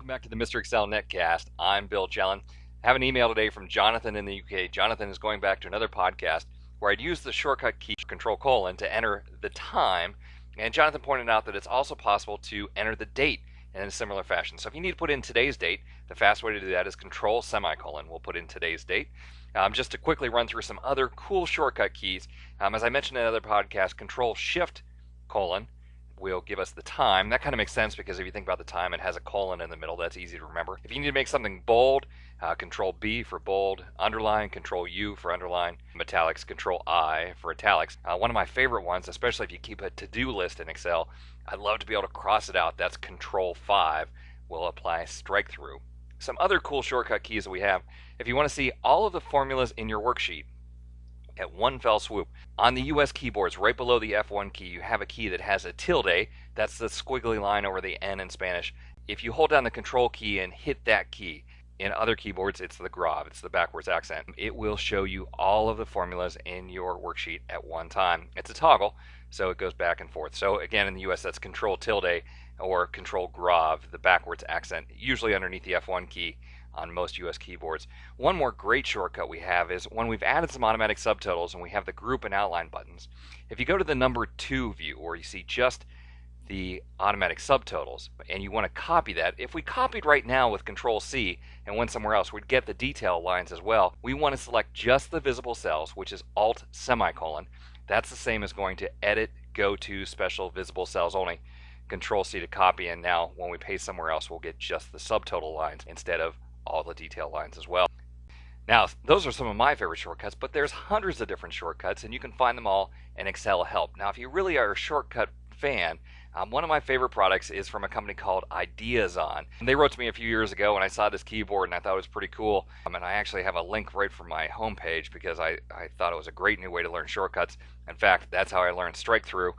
Welcome back to the Mr. Excel Netcast. I'm Bill Jelen. I have an email today from Jonathan in the UK. Jonathan is going back to another podcast where I'd use the shortcut key Ctrl: to enter the time. And Jonathan pointed out that it's also possible to enter the date in a similar fashion. So if you need to put in today's date, the fast way to do that is Ctrl: We'll put in today's date. Just to quickly run through some other cool shortcut keys. As I mentioned in another podcast, Ctrl: will give us the time. That kind of makes sense because if you think about the time, it has a colon in the middle. That's easy to remember. If you need to make something bold, Control B for bold, underline, Control U for underline, italics, Control I for italics. One of my favorite ones, especially if you keep a to-do list in Excel, I'd love to be able to cross it out. That's Control 5. We'll apply strike through. Some other cool shortcut keys that we have. If you want to see all of the formulas in your worksheet at one fell swoop. On the US keyboards, right below the F1 key, you have a key that has a tilde. That's the squiggly line over the N in Spanish. If you hold down the Control key and hit that key, in other keyboards, it's the grav, it's the backwards accent. It will show you all of the formulas in your worksheet at one time. It's a toggle, so it goes back and forth. So again, in the US, that's Control tilde or Control grav, the backwards accent, usually underneath the F1 key on most US keyboards. One more great shortcut we have is when we've added some automatic subtotals and we have the group and outline buttons. If you go to the number 2 view where you see just the automatic subtotals and you want to copy that, if we copied right now with Control C and went somewhere else, we'd get the detail lines as well. We want to select just the visible cells, which is Alt:. That's the same as going to Edit, Go to, Special, Visible Cells Only. Control C to copy, and now when we paste somewhere else, we'll get just the subtotal lines instead of all the detail lines as well. Now, those are some of my favorite shortcuts, but there's hundreds of different shortcuts, and you can find them all in Excel Help. Now, if you really are a shortcut fan, one of my favorite products is from a company called Ideazon. They wrote to me a few years ago, and I saw this keyboard, and I thought it was pretty cool. And I actually have a link right from my homepage because I thought it was a great new way to learn shortcuts. In fact, that's how I learned strike through.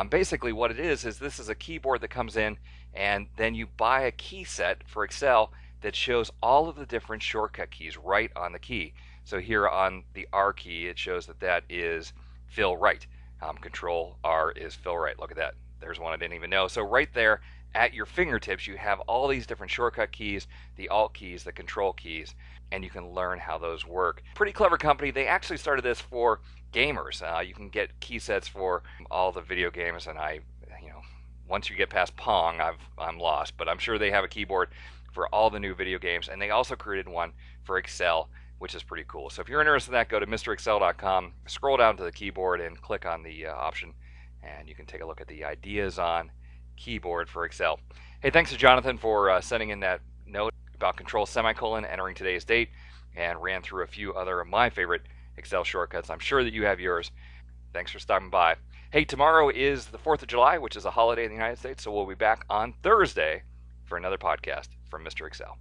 Basically, what it is this is a keyboard that comes in, and then you buy a key set for Excel that shows all of the different shortcut keys right on the key. So here on the R key, it shows that is fill right. Control R is fill right. Look at that. There's one I didn't even know. So right there at your fingertips, you have all these different shortcut keys, the Alt keys, the Control keys, and you can learn how those work. Pretty clever company. They actually started this for gamers. You can get key sets for all the video games, and once you get past Pong, I'm lost. But I'm sure they have a keyboard for all the new video games, and they also created one for Excel, which is pretty cool. So if you're interested in that, go to MrExcel.com, scroll down to the keyboard, and click on the option, and you can take a look at the Ideazon keyboard for Excel. Hey, thanks to Jonathan for sending in that note about Control: entering today's date, and ran through a few other of my favorite Excel shortcuts. I'm sure that you have yours. Thanks for stopping by. Hey, tomorrow is the 4th of July, which is a holiday in the United States, so we'll be back on Thursday for another podcast from Mr. Excel.